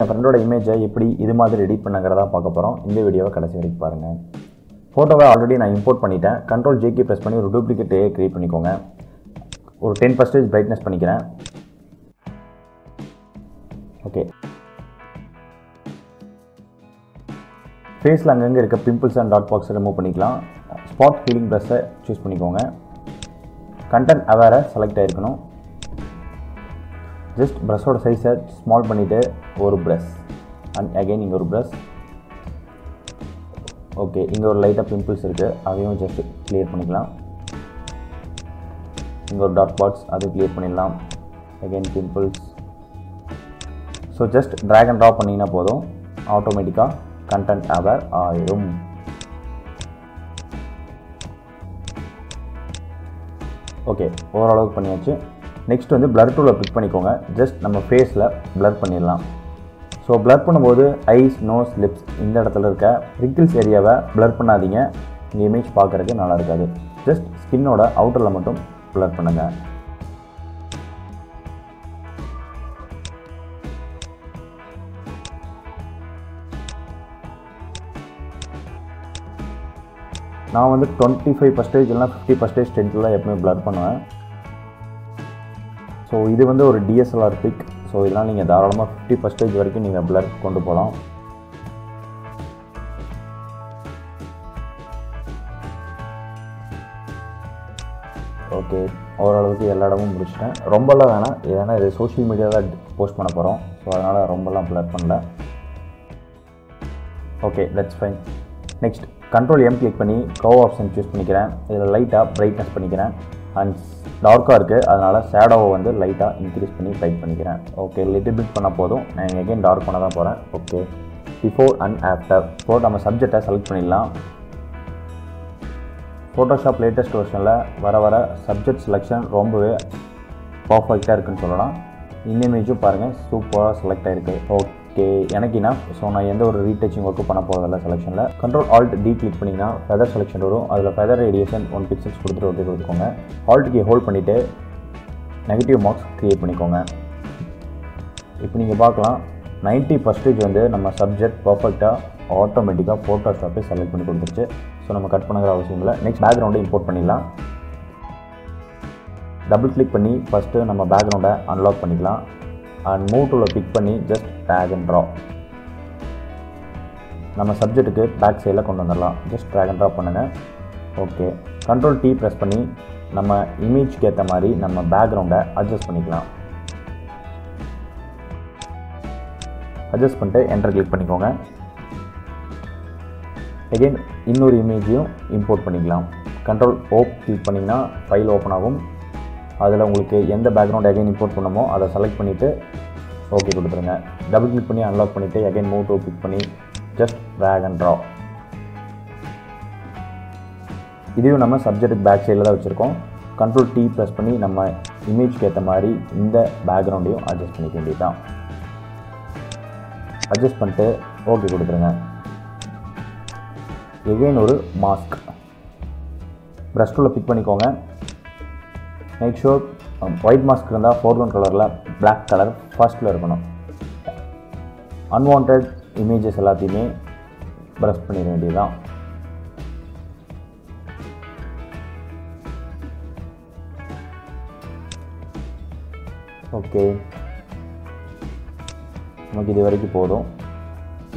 என் ஃப்ரெண்டோட இமேஜை எப்படி இது மாதிரி எடிட் பண்ணுங்கிறதா பார்க்க போகிறோம். இந்த வீடியோவை கடைசி வரைக்கும் பாருங்கள். ஃபோட்டோவை ஆல்ரெடி நான் இம்போர்ட் பண்ணிட்டேன். கண்ட்ரோல் ஜேக்கு ப்ரெஸ் பண்ணி ஒரு டூப்ளிகேட் க்ரியேட் பண்ணிக்கோங்க. ஒரு 10% பிரைட்னஸ் பண்ணிக்கிறேன். ஓகே, ஃபேஸில் அங்கங்கே இருக்க பிம்பிள்ஸ் அண்ட் டாட் பாக்ஸை ரிமூவ் பண்ணிக்கலாம். ஸ்பாட் ஹீலிங் ப்ரஷ்ஷை சூஸ் பண்ணிக்கோங்க. கண்டென்ட் அவேரை செலக்ட் ஆகிருக்கணும். ஜஸ்ட் ப்ரஷ்ஷோட சைஸை ஸ்மால் பண்ணிவிட்டு ஒரு ப்ரஷ் அண்ட் அகெயின் இங்கே ஒரு ப்ரஷ். ஓகே, இங்கே ஒரு லைட்டாக பிம்பிள்ஸ் இருக்குது, அதையும் ஜஸ்ட் கிளியர் பண்ணிக்கலாம். இங்கே ஒரு டாட் பாட்ஸ், அதை கிளியர் பண்ணிடலாம். Again pimples. So just drag and drop பண்ணிங்கன்னா போதும், ஆட்டோமேட்டிக்காக கண்டென்ட் அவேர் ஆயிரும். ஓகே, ஓரளவுக்கு பண்ணியாச்சு. நெக்ஸ்ட் வந்து பிளர் டூலை பிக் பண்ணிக்கோங்க. ஜஸ்ட் நம்ம ஃபேஸில் பிளர் பண்ணிடலாம். ஸோ பிளர் பண்ணும்போது ஐஸ், நோஸ், லிப்ஸ் இந்த இடத்துல இருக்க ரிங்கிள்ஸ் ஏரியாவை பிளர் பண்ணாதீங்க. இந்த இமேஜ் பார்க்குறதுக்கு நல்லா இருக்காது. ஜஸ்ட் ஸ்கின்னோட அவுட்டரில் மட்டும் பிளர் பண்ணுங்கள். நான் வந்து 25% இல்லைனா 50% ஸ்ட்ரென்த்தில் எப்பவுமே பிளர் பண்ணுவேன். ஸோ இது வந்து ஒரு டிஎஸ்எல்ஆர் பிக். ஸோ இதெல்லாம் நீங்கள் தாராளமாக 50% வரைக்கும் நீங்கள் பிளர் கொண்டு போகலாம். ஓகே, ஓரளவுக்கு எல்லா இடமும் முடிச்சிட்டேன். ரொம்பலாம் வேணாம், ஏன்னா இது சோஷியல் மீடியாவில் போஸ்ட் பண்ண போகிறோம். ஸோ அதனால் ரொம்பலாம் பிளர் பண்ணல. Okay, that's fine. Next control M click பண்ணி கர்வ் ஆப்ஷன் சூஸ் பண்ணிக்கிறேன். இதில் லைட்டாக பிரைட்னஸ் பண்ணிக்கிறேன். அண்ட் டார்க்காக இருக்குது, அதனால் ஷேடோவை வந்து லைட்டாக இன்க்ரீஸ் பண்ணி பிரைட் பண்ணிக்கிறேன். ஓகே, லிட்டில் பிட் பண்ண போதும். நான் எகெயின் டார்க் பண்ண தான் போகிறேன். Okay, before and after. இப்போ நம்ம சப்ஜெக்டை செலக்ட் பண்ணிடலாம். ஃபோட்டோஷாப் லேட்டஸ்ட் வெர்ஷனில் வர சப்ஜெக்ட் செலெக்ஷன் ரொம்பவே பர்ஃபெக்டாக இருக்குதுன்னு சொல்லலாம். இந்த இமேஜும் பாருங்கள், சூப்பராக செலக்ட் ஆகிருக்கு. ஓகே, எனக்கு என்ன, ஸோ நான் எந்த ஒரு ரீடச்சிங் ஒர்க்கும் பண்ண போகிறதில்ல செலெக்ஷனில். கண்ட்ரோல் ஆல்ட் டி கிளிக் பண்ணிங்கன்னா ஃபெதர் செலெக்ஷன் வரும். அதில் ஃபெதர் ரேடியேஷன் 1 pixels கொடுத்துட்டு ஓகே கொடுத்துக்கோங்க. ஆல்ட் கீ ஹோல்ட் பண்ணிவிட்டு நெகட்டிவ் மார்க்ஸ் க்ரியேட் பண்ணிக்கோங்க. இப்போ நீங்கள் பார்க்கலாம் 90% வந்து நம்ம சப்ஜெக்ட் பர்ஃபெக்டாக ஆட்டோமேட்டிக்காக ஃபோட்டோஷாப்பே செலக்ட் பண்ணி கொடுத்துருச்சு. ஸோ நம்ம கட் பண்ணுற அவசியம் இல்லை. நெக்ஸ்ட் பேக்ரவுண்டை இம்போர்ட் பண்ணிடலாம். டபுள் கிளிக் பண்ணி ஃபஸ்ட்டு நம்ம பேக்ரவுண்டை அன்லாக் பண்ணிக்கலாம். அண்ட் மூவ் டூலை பிக் பண்ணி ஜஸ்ட் ட்ராக் அண்ட் ட்ராப் நம்ம சப்ஜெக்ட்டுக்கு பேக் சைடில் கொண்டு வந்துடலாம். ஜஸ்ட் ட்ராக் அண்ட் ட்ராப் பண்ணுங்கள். ஓகே, கண்ட்ரோல் டி ப்ரெஸ் பண்ணி நம்ம இமேஜ்க்கு ஏற்ற மாதிரி நம்ம பேக்ரவுண்டை அட்ஜஸ்ட் பண்ணிக்கலாம். அட்ஜஸ்ட் பண்ணிட்டு என்டர் கிளிக் பண்ணிக்கோங்க. அகெயின் இன்னொரு இமேஜையும் இம்போர்ட் பண்ணிக்கலாம். கண்ட்ரோல் ஓப் கிளிக் பண்ணிங்கன்னா ஃபைல் ஓப்பன் ஆகும். அதில் உங்களுக்கு எந்த பேக்ரவுண்ட் அகைன் இம்போர்ட் பண்ணமோ அதை செலக்ட் பண்ணிவிட்டு ஓகே கொடுத்துருங்க. டபுள் கிளிக் பண்ணி அன்லாக் பண்ணிவிட்டு அகைன் மூவ் டூ கிளிக் பண்ணி ஜஸ்ட் ட்ராக் அண்ட் ட்ராப். இதையும் நம்ம சப்ஜெக்ட்டுக்கு பேக் சைடில் தான் வச்சுருக்கோம். கண்ட்ரோல் டி ப்ரெஸ் பண்ணி நம்ம இமேஜ்க்கு ஏற்ற மாதிரி இந்த பேக்ரவுண்டையும் அட்ஜஸ்ட் பண்ணிக்க வேண்டியது தான். அட்ஜஸ்ட் பண்ணிட்டு ஓகே கொடுத்துருங்க. எகைன் ஒரு மாஸ்க் ப்ரஷ் டூலை பிக் பண்ணிக்கோங்க. மேக் ஷூர் ஒயிட் மாஸ்க் இருந்தால் ஃபோர்க்ரவுண்ட் கலரில் பிளாக் கலர் ஃபர்ஸ்ட்டில் இருக்கணும். அன்வான்ட் இமேஜஸ் எல்லாத்தையுமே ப்ரஷ் பண்ணிட வேண்டியது தான். ஓகே, நமக்கு இது வரைக்கும் போதும்.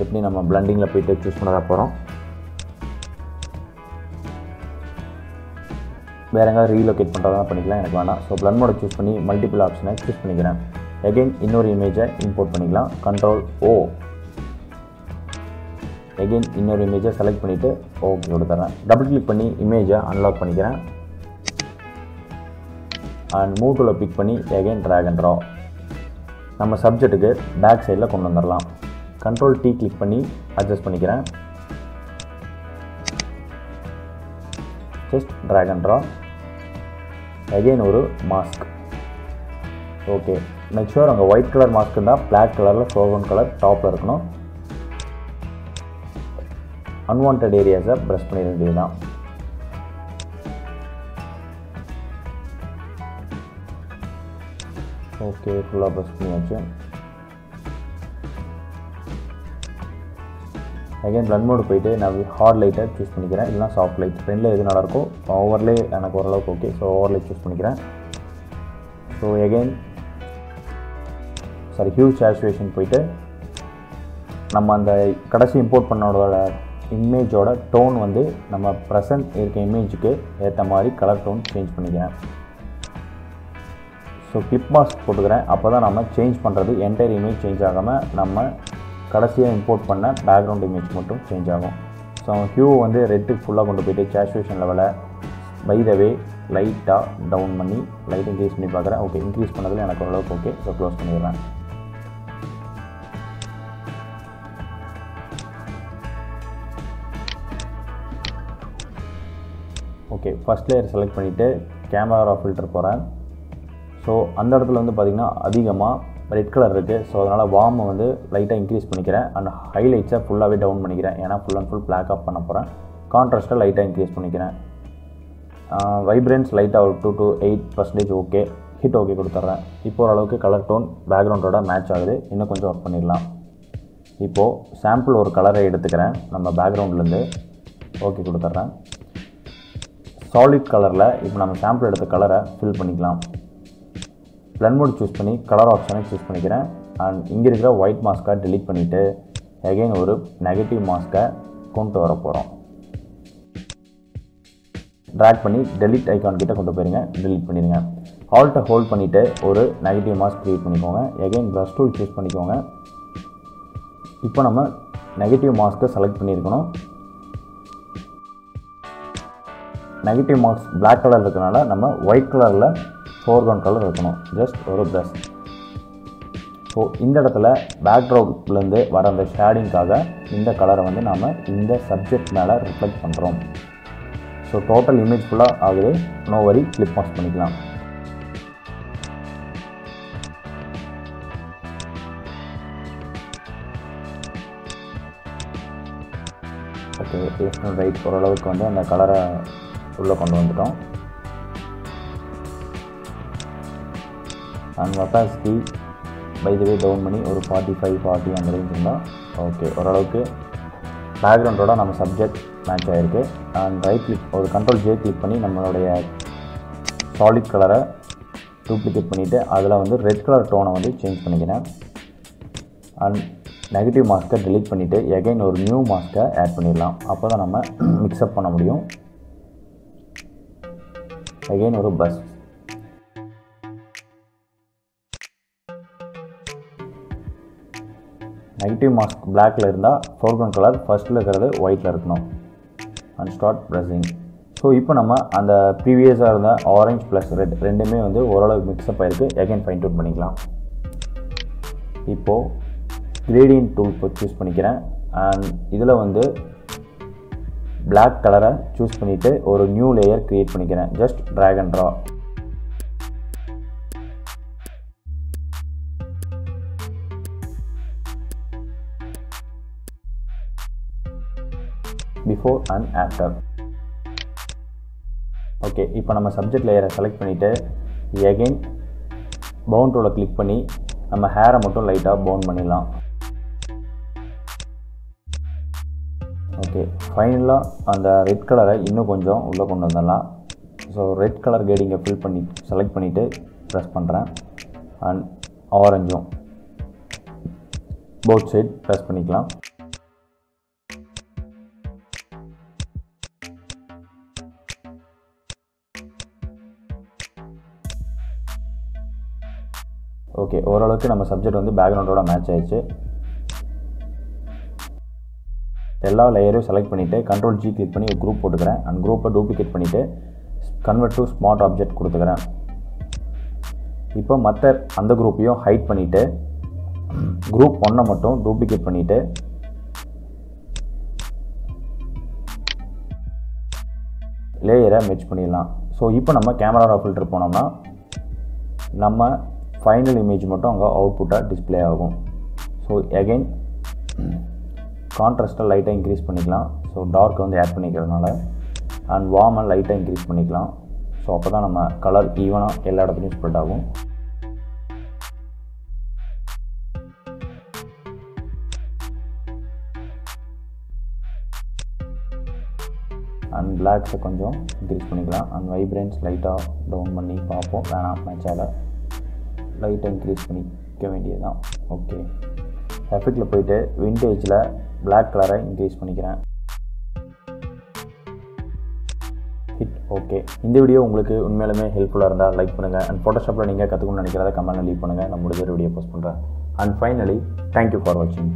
எப்படி நம்ம பிளண்டிங்கில் போய்ட்டு சூஸ் பண்ண தான் போகிறோம். வேறு எங்கேயாவது ரீலொகேட் பண்ணுறதா பண்ணிக்கலாம், எனக்கு வேணாம். ஸோ பிளண்ட் மோட சூஸ் பண்ணி மல்டிபிள் ஆப்ஷனை சூஸ் பண்ணிக்கிறேன். அகெயின் இன்னொரு இமேஜை இம்போர்ட் பண்ணிக்கலாம். கண்ட்ரோல் ஓ. அகெயின் இன்னொரு இமேஜை செலக்ட் பண்ணிவிட்டு ஓகே கொடுத்துட்றேன். டபுள் கிளிக் பண்ணி இமேஜை அன்லாக் பண்ணிக்கிறேன். அண்ட் மூவ் டூலை பிக் பண்ணி அகெயின் ட்ராக் அண்ட் ட்ராப் நம்ம சப்ஜெக்ட்டுக்கு பேக் சைடில் கொண்டு வந்துடலாம். கண்ட்ரோல் டி கிளிக் பண்ணி அட்ஜஸ்ட் பண்ணிக்கிறேன். Just drag and drop. Again ஒரு மாஸ்க். ஓகே, மேக் ஷூர் அங்கே ஒயிட் கலர் மாஸ்க் இருந்தால் பிளாக் கலரில் ஃபோர்க்ரவுண்ட் கலர் டாப்பில் இருக்கணும். அன்வான்ட் ஏரியாஸை ப்ரெஸ் பண்ணிட வேண்டியது தான். ஓகே, ஃபுல்லாக ப்ரெஸ் பண்ணியாச்சு. அகைன் பிளண்ட் மோடு போயிட்டு நான் ஹார்ட் லைட்டை சூஸ் பண்ணிக்கிறேன், இல்லைனா சாஃப்ட் லைட், ரெண்டில் எது நல்லா இருக்கோ. ஓவர்லே எனக்கு ஓரளவுக்கு ஓகே, ஸோ ஓவர்லே சூஸ் பண்ணிக்கிறேன். ஸோ அகைன் ஹியூ சேச்சுரேஷன் போயிட்டு நம்ம அந்த கடைசி இம்போர்ட் பண்ணோட இமேஜோட டோன் வந்து நம்ம ப்ரெசன்ட் இருக்க இமேஜுக்கு ஏற்ற மாதிரி கலர் டோன் சேஞ்ச் பண்ணிக்கிறேன். ஸோ கிளிப் மாஸ்க் போட்டுக்கிறேன், அப்போ தான் நம்ம சேஞ்ச் பண்ணுறது என்டையர் இமேஜ் சேஞ்ச் ஆகாமல் நம்ம கடைசியாக இம்போர்ட் பண்ண பேக்ரவுண்ட் இமேஜ் மட்டும் சேஞ்ச் ஆகும். ஸோ ஹியூ வந்து ரெட்டுக்கு ஃபுல்லாக கொண்டு போய்ட்டு சேச்சுரேஷன் லெவலை பை த வே லைட்டாக டவுன் பண்ணி லைட் இன்க்ரீஸ் பண்ணி பார்க்குறேன். ஓகே, இன்க்ரீஸ் பண்ணதில் எனக்கு ஓரளவுக்கு ஓகே. ஸோ க்ளோஸ் பண்ணிடுறேன். ஓகே, ஃபஸ்ட் லேயர் செலக்ட் பண்ணிவிட்டு கேமரா ஃபில்டர் போகிறேன். ஸோ அந்த இடத்துல வந்து பார்த்திங்கன்னா அதிகமாக ரெட் கலர் இருக்குது. ஸோ அதனால் வார்மை வந்து லைட்டாக இன்க்ரீஸ் பண்ணிக்கிறேன். அண்ட் ஹைலைட்ஸை ஃபுல்லாகவே டவுன் பண்ணிக்கிறேன், ஏன்னா full and full black off பண்ண போகிறேன். கான்ட்ராஸ்ட்டை லைட்டாக இன்க்ரீஸ் பண்ணிக்கிறேன். வைப்ரன்ஸ் லைட்டாக ஒரு 2 to 8% ஓகே. ஹிட் ஓகே கொடுத்துட்றேன். இப்போ ஓரளவுக்கு கலர் டோன் பேக்ரவுண்டோட மேட்ச் ஆகுது. இன்னும் கொஞ்சம் ஒர்க் பண்ணிடலாம். இப்போது சாம்பிள் ஒரு கலரை எடுத்துக்கிறேன் நம்ம பேக்ரவுண்ட்லேருந்து. ஓகே கொடுத்துட்றேன். சாலிட் கலரில் இப்போ நம்ம சாம்பிள் எடுத்த கலரை ஃபில் பண்ணிக்கலாம். பிளண்ட் மோட் சூஸ் பண்ணி கலர் ஆப்ஷனை சூஸ் பண்ணிக்கிறேன். அண்ட் இங்கே இருக்கிற ஒயிட் மாஸ்க்கை டெலீட் பண்ணிவிட்டு அகைன் ஒரு நெகட்டிவ் மாஸ்க்கை கொண்டு வர போகிறோம். ட்ராக் பண்ணி டெலிட் ஐக்கான் கிட்ட கொண்டு போயிருங்க, டெலிட் பண்ணிடுங்க. ஆல்ட்டை ஹோல்ட் பண்ணிவிட்டு ஒரு நெகட்டிவ் மாஸ்க் க்ரியேட் பண்ணிக்கோங்க. அகைன் ப்ரஷ் டூல் சூஸ் பண்ணிக்கோங்க. இப்போ நம்ம நெகட்டிவ் மாஸ்க்கை செலக்ட் பண்ணியிருக்கணும். நெகட்டிவ் மார்க்ஸ் பிளாக் கலர் இருக்கிறனால நம்ம ஒயிட் கலரில் ஃபோர்க்ரவுண்ட் கலர் இருக்கணும். ஜஸ்ட் ஒரு ப்ரஷ். ஸோ இந்த இடத்துல பேக்ரவுண்ட்லேருந்து வர அந்த ஷேடிங்காக இந்த கலரை வந்து நாம் இந்த சப்ஜெக்ட் மேலே ரிஃப்ளெக்ட் பண்ணுறோம். ஸோ டோட்டல் இமேஜ் ஃபுல்லாக ஆகுது. நோ வரி, கிளிப் மாஸ்க் பண்ணிக்கலாம். ஓகே, லெஃப்ட் அண்ட் ரைட் ஓரளவுக்கு வந்து அந்த கலரை உள்ளே கொண்டு வந்துட்டோம். And opacity by the way down பண்ணி ஒரு 45-40 அந்த ரேஞ்ச் இருந்தால் ஓகே. ஓரளவுக்கு பேக்ரவுண்டோட நம்ம சப்ஜெக்ட் மேட்ச் ஆகிருக்கு. அண்ட் ரைட் கிளிக் ஒரு Ctrl+J கிளிக் பண்ணி நம்மளுடைய சாலிட் கலரை டூப்ளிகேட் பண்ணிவிட்டு அதில் வந்து ரெட் கலர் டோனை வந்து சேஞ்ச் பண்ணிக்கிறேன். அண்ட் நெகட்டிவ் மாஸ்க்கை டெலீட் பண்ணிவிட்டு எகைன் ஒரு நியூ மாஸ்க்கை ஆட் பண்ணிடலாம். அப்போ தான் நம்ம மிக்ஸ்அப் பண்ண முடியும். எகைன் ஒரு பஸ். நெகட்டிவ் மாஸ்க் பிளாக்கில் இருந்தால் ஃபோர்க்ரவுண்ட் கலர் ஃபஸ்ட்டில் இருக்கிறது ஒயிட்டில் இருக்கணும். And start pressing. ஸோ இப்போ நம்ம அந்த ப்ரீவியஸாக இருந்த ஆரஞ்ச் ப்ளஸ் ரெட் ரெண்டுமே வந்து ஓரளவுக்கு மிக்ஸ்அப் ஆகிருக்கு. எகைன் ஃபைன் டியூன் பண்ணிக்கலாம். இப்போது கிரேடியன்ட் டூல் சூஸ் பண்ணிக்கிறேன். அண்ட் இதில் வந்து பிளாக் கலரை சூஸ் பண்ணிவிட்டு ஒரு நியூ லேயர் க்ரியேட் பண்ணிக்கிறேன். Just drag and draw. Before and after. Okay, இப்போ நம்ம சப்ஜெக்ட் லேயரை செலக்ட் பண்ணிவிட்டு எகைன் பவுன் டூலை கிளிக் பண்ணி நம்ம ஹேரை மட்டும் லைட்டாக பவுன் பண்ணிடலாம். ஓகே, ஃபைனலாக அந்த ரெட் கலரை இன்னும் கொஞ்சம் உள்ளே கொண்டு வந்துடலாம். ஸோ ரெட் கலர் கேடிங்கை ஃபில் பண்ணி செலக்ட் பண்ணிவிட்டு ப்ரெஸ் பண்ணுறேன். அண்ட் ஆரஞ்சும் போத் சைட் ப்ரெஸ் பண்ணிக்கலாம். ஓகே, ஓரளவுக்கு நம்ம சப்ஜெக்ட் வந்து பேக்ரவுண்டோட மேட்ச் ஆயிடுச்சு. எல்லா லேயரையும் செலக்ட் பண்ணிவிட்டு Ctrl+G கிளிக் பண்ணி ஒரு குரூப் போட்டுக்கிறேன். அண்ட் குரூப்பை டூப்ளிகேட் பண்ணிவிட்டு கன்வெர்ட் டு ஸ்மார்ட் ஆப்ஜெக்ட் கொடுத்துக்கிறேன். இப்போ மற்ற அந்த குரூப்பையும் ஹைட் பண்ணிவிட்டு குரூப் 1 மட்டும் டூப்ளிகேட் பண்ணிவிட்டு லேயரை மெர்ஜ் பண்ணிடலாம். ஸோ இப்போ நம்ம கேமரா ஃபில்டர் போனோம்னா நம்ம ஃபைனல் இமேஜ் மட்டும் அங்கே அவுட்புட்டாக டிஸ்பிளே ஆகும். ஸோ எகைன் கான்ட்ராஸ்ட்டை லைட்டாக இன்க்ரீஸ் பண்ணிக்கலாம். ஸோ டார்க் வந்து ஆட் பண்ணிக்கிறதுனால. அண்ட் வார்மை லைட்டாக இன்க்ரீஸ் பண்ணிக்கலாம். ஸோ அப்போ தான் நம்ம கலர் ஈவனாக எல்லா இடத்துலையும் ஸ்ப்ரெட் ஆகும். அண்ட் பிளாக்ஸை கொஞ்சம் இன்க்ரீஸ் பண்ணிக்கலாம். அண்ட் வைப்ரன்ஸ் லைட்டாக டவுன் பண்ணி பார்ப்போம். வேணாம் மேட்சால் லைட்டாக இன்க்ரீஸ் பண்ணிக்க வேண்டியது தான். ஓகே, எஃபெக்டில் போயிட்டு விண்டேஜில் பிளாக் கலரை இன்க்ரீஸ் பண்ணிக்கிறேன். ஹிட். ஓகே, இந்த வீடியோ உங்களுக்கு உண்மையிலுமே ஹெல்ப்ஃபுல்லாக இருந்தால் லைக் பண்ணுங்கள். அண்ட் ஃபோட்டோஷாப்பில் நீங்கள் கற்றுக்கணும்னு நினைக்கிறத கமெண்ட்டில் லீவ் பண்ணுங்கள். நான் முடிஞ்ச வீடியோ போஸ்ட் பண்ணுறேன். அண்ட் ஃபைனலி தேங்க்யூ ஃபார் வாட்சிங்.